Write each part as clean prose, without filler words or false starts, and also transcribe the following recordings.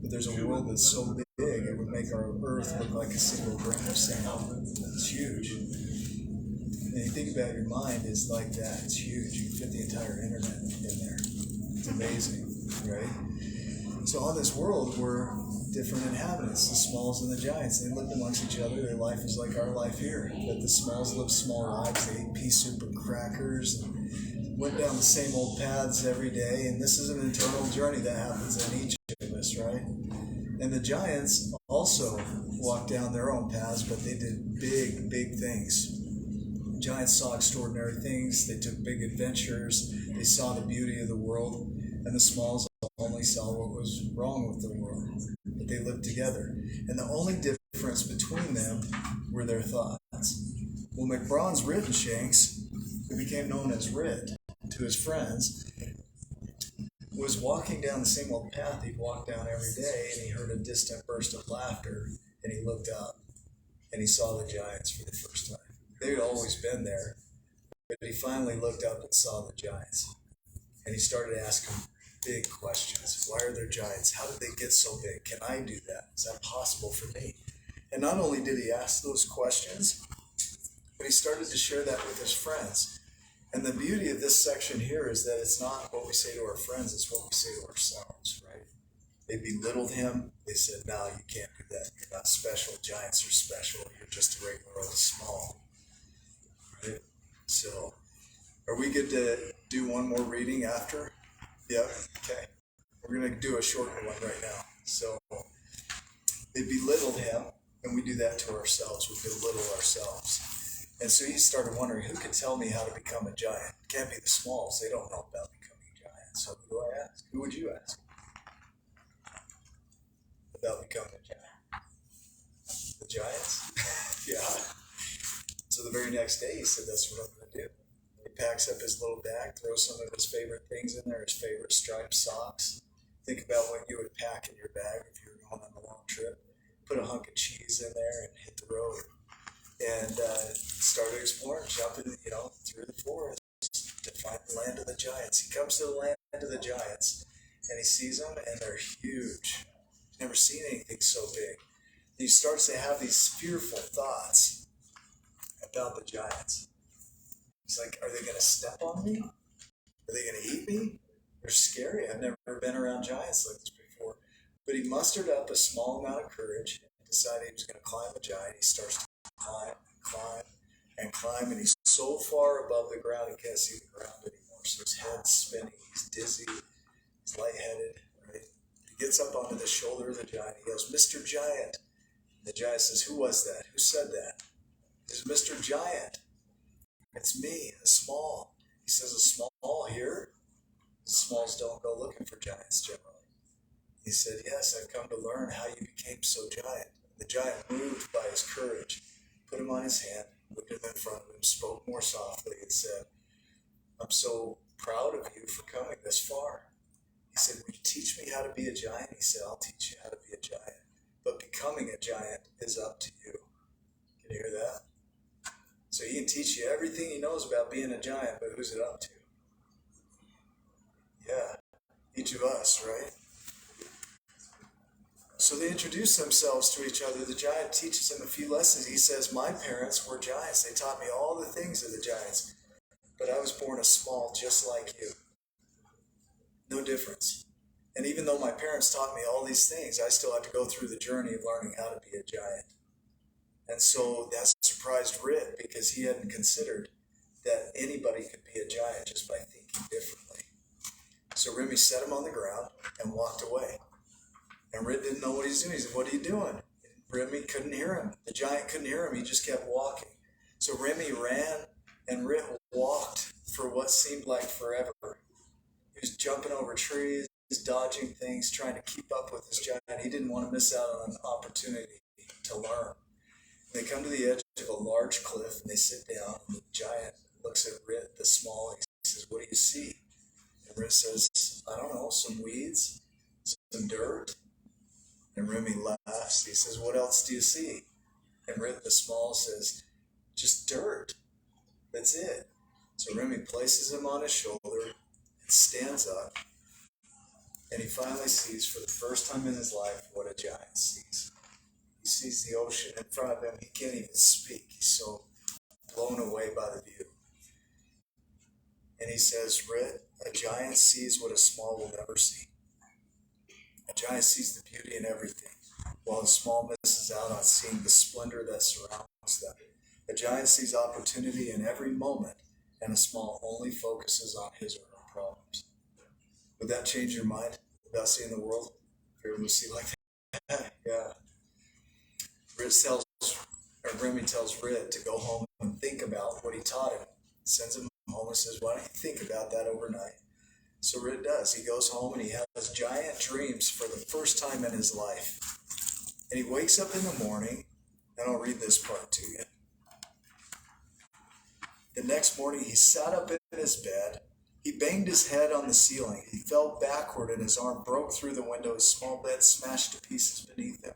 But there's a world that's so big it would make our Earth look like a single grain of sand. It's huge. And you think about your mind is like that. It's huge. You can fit the entire internet in there. It's amazing, right? So on this world, we're different inhabitants, the smalls and the giants. They lived amongst each other. Their life is like our life here. But the smalls lived small lives. They ate pea soup and crackers and went down the same old paths every day. And this is an internal journey that happens in each of us, right? And the giants also walked down their own paths, but they did big, big things. Giants saw extraordinary things. They took big adventures. They saw the beauty of the world. And the smalls only saw what was wrong with the world. But they lived together. And the only difference between them were their thoughts. Well, McBrawn's Riddenshanks, who became known as Rid to his friends, was walking down the same old path he'd walked down every day, and he heard a distant burst of laughter, and he looked up, and he saw the giants for the first time. They'd always been there, but he finally looked up and saw the giants, and he started asking big questions. Why are there giants? How did they get so big? Can I do that? Is that possible for me? And not only did he ask those questions, but he started to share that with his friends. And the beauty of this section here is that it's not what we say to our friends, it's what we say to ourselves, right? They belittled him. They said, no, you can't do that. You're not special. Giants are special. You're just a regular old small. Right? So, are we good to do one more reading after? Yep. Okay. We're going to do a shorter one right now. So, they belittled him, and we do that to ourselves. We belittle ourselves. And so he started wondering, who could tell me how to become a giant? It can't be the smalls. They don't know about becoming giants. So who do I ask? Who would you ask about becoming a giant? The giants? Yeah. So the very next day he said, that's what I'm going to do. He packs up his little bag, throws some of his favorite things in there, his favorite striped socks. Think about what you would pack in your bag if you were going on a long trip. Put a hunk of cheese in there and hit the road. And started exploring, jumping, through the forest to find the land of the giants. He comes to the land of the giants, and he sees them, and they're huge. He's never seen anything so big. And he starts to have these fearful thoughts about the giants. He's like, are they going to step on me? Are they going to eat me? They're scary. I've never been around giants like this before. But he mustered up a small amount of courage and decided he was going to climb a giant. He starts to climb, and he's so far above the ground he can't see the ground anymore. So his head's spinning, he's dizzy, he's lightheaded, right? He gets up onto the shoulder of the giant. He goes, Mr. Giant. And the giant says, who was that? Who said that? He says, Mr. Giant. It's me, a small. He says, a small here? The smalls don't go looking for giants generally. He said, yes, I've come to learn how you became so giant. The giant, moved by his courage, put him on his hand, looked him in front of him, spoke more softly, and said, I'm so proud of you for coming this far. He said, will you teach me how to be a giant? He said, I'll teach you how to be a giant. But becoming a giant is up to you. Can you hear that? So he can teach you everything he knows about being a giant, but who's it up to? Yeah, each of us, right? So they introduce themselves to each other. The giant teaches them a few lessons. He says, my parents were giants. They taught me all the things of the giants. But I was born a small just like you. No difference. And even though my parents taught me all these things, I still had to go through the journey of learning how to be a giant. And so that surprised Rit because he hadn't considered that anybody could be a giant just by thinking differently. So Remy set him on the ground and walked away. And Rit didn't know what he's doing. He said, what are you doing? Remy couldn't hear him. The giant couldn't hear him. He just kept walking. So Remy ran, and Rit walked for what seemed like forever. He was jumping over trees, dodging things, trying to keep up with this giant. He didn't want to miss out on an opportunity to learn. They come to the edge of a large cliff, and they sit down, and the giant looks at Rit, the small, and he says, what do you see? And Rit says, I don't know, some weeds, some dirt. And Remy laughs. He says, what else do you see? And Rit, the small, says, just dirt. That's it. So Remy places him on his shoulder and stands up. And he finally sees for the first time in his life what a giant sees. He sees the ocean in front of him. He can't even speak. He's so blown away by the view. And he says, Rit, a giant sees what a small will never see. A giant sees the beauty in everything, while the small misses out on seeing the splendor that surrounds them. A giant sees opportunity in every moment, and a small only focuses on his or her problems. Would that change your mind about seeing the world? If you're able to see like that? Yeah. Remy tells Rit to go home and think about what he taught him. Sends him home and says, why don't you think about that overnight? So Rit does. He goes home and he has giant dreams for the first time in his life. And he wakes up in the morning, and I'll read this part to you. The next morning, he sat up in his bed. He banged his head on the ceiling. He fell backward, and his arm broke through the window. His small bed smashed to pieces beneath him.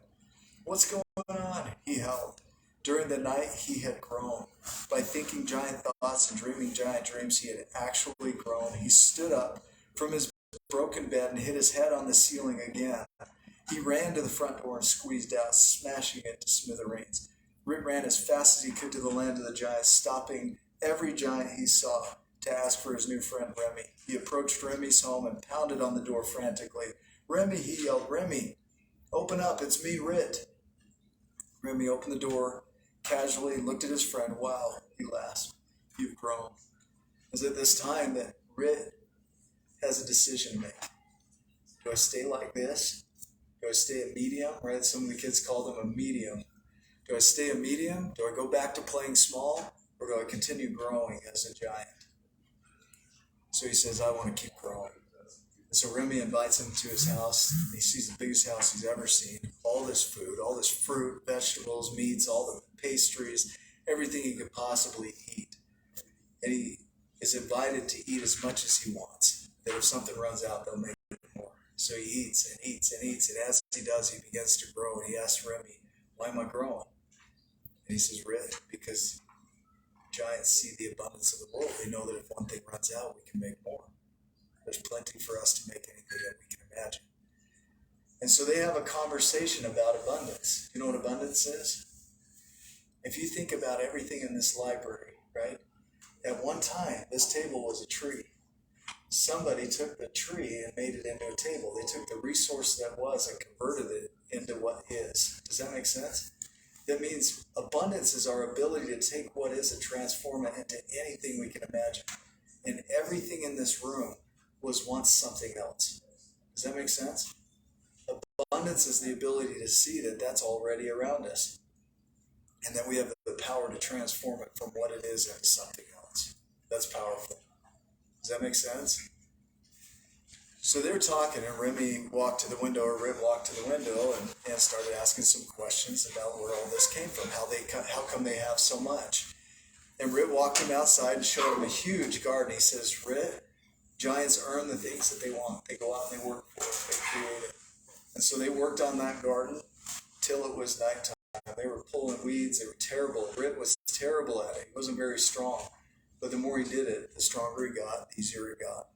What's going on? He howled. During the night, he had grown. By thinking giant thoughts and dreaming giant dreams, he had actually grown. He stood up from his broken bed and hit his head on the ceiling again. He ran to the front door and squeezed out, smashing it to smithereens. Rit ran as fast as he could to the land of the giants, stopping every giant he saw to ask for his new friend Remy. He approached Remy's home and pounded on the door frantically. Remy, he yelled, Remy, open up, it's me, Rit. Remy opened the door casually and looked at his friend. Wow, he laughed. You've grown. It was at this time that Rit has a decision to make. Do I stay like this? Do I stay a medium? Right? Some of the kids call them a medium. Do I stay a medium? Do I go back to playing small? Or do I continue growing as a giant? So he says, I want to keep growing. And so Remy invites him to his house. And he sees the biggest house he's ever seen. All this food, all this fruit, vegetables, meats, all the pastries, everything he could possibly eat. And he is invited to eat as much as he wants. That if something runs out, they'll make it more. So he eats and eats and eats. And as he does, he begins to grow. And he asks Remy, why am I growing? And he says, Rit, because giants see the abundance of the world. They know that if one thing runs out, we can make more. There's plenty for us to make anything that we can imagine. And so they have a conversation about abundance. You know what abundance is? If you think about everything in this library, right? At one time, this table was a tree. Somebody took the tree and made it into a table. They took the resource that was and converted it into what is. Does that make sense? That means abundance is our ability to take what is and transform it into anything we can imagine. And everything in this room was once something else. Does that make sense? Abundance is the ability to see that that's already around us. And that we have the power to transform it from what it is into something else. That's powerful. Does that make sense? So they're talking, and Remy walked to the window, or Rit walked to the window, and started asking some questions about where all this came from, how come they have so much. And Rit walked him outside and showed him a huge garden. He says, Rit, giants earn the things that they want. They go out and they work for it. They create it. And so they worked on that garden till it was nighttime. They were pulling weeds. They were terrible. Rit was terrible at it. He wasn't very strong. But the more he did it, the stronger he got, the easier he got.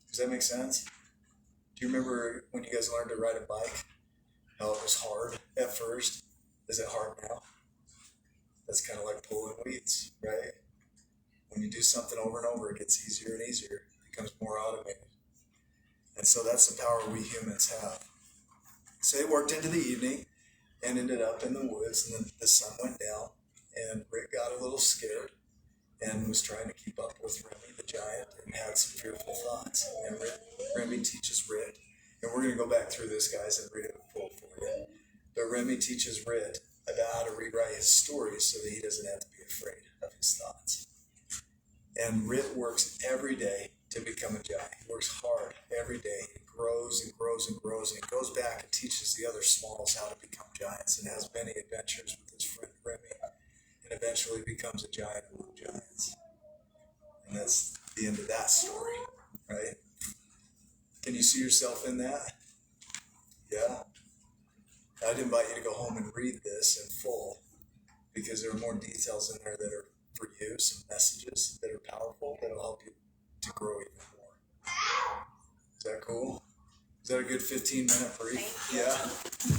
Does that make sense? Do you remember when you guys learned to ride a bike? How it was hard at first? Is it hard now? That's kind of like pulling weeds, right? When you do something over and over, it gets easier and easier. It becomes more automated. And so that's the power we humans have. So they worked into the evening and ended up in the woods, and then the sun went down, and Rit got a little scared and was trying to keep up with Remy the giant and had some fearful thoughts. And Remy teaches Rit, and we're going to go back through this, guys, and read it full for you. But Remy teaches Rit about how to rewrite his stories so that he doesn't have to be afraid of his thoughts. And Rit works every day to become a giant. He works hard every day. He grows and grows and grows, and he goes back and teaches the other smalls how to become giants and has many adventures with his friend Remy, and eventually becomes a giant among giants. And that's the end of that story, right? Can you see yourself in that? Yeah. I'd invite you to go home and read this in full, because there are more details in there that are for you, some messages that are powerful that will help you to grow even more. Is that cool? Is that a good 15-minute break? Thank you. Yeah.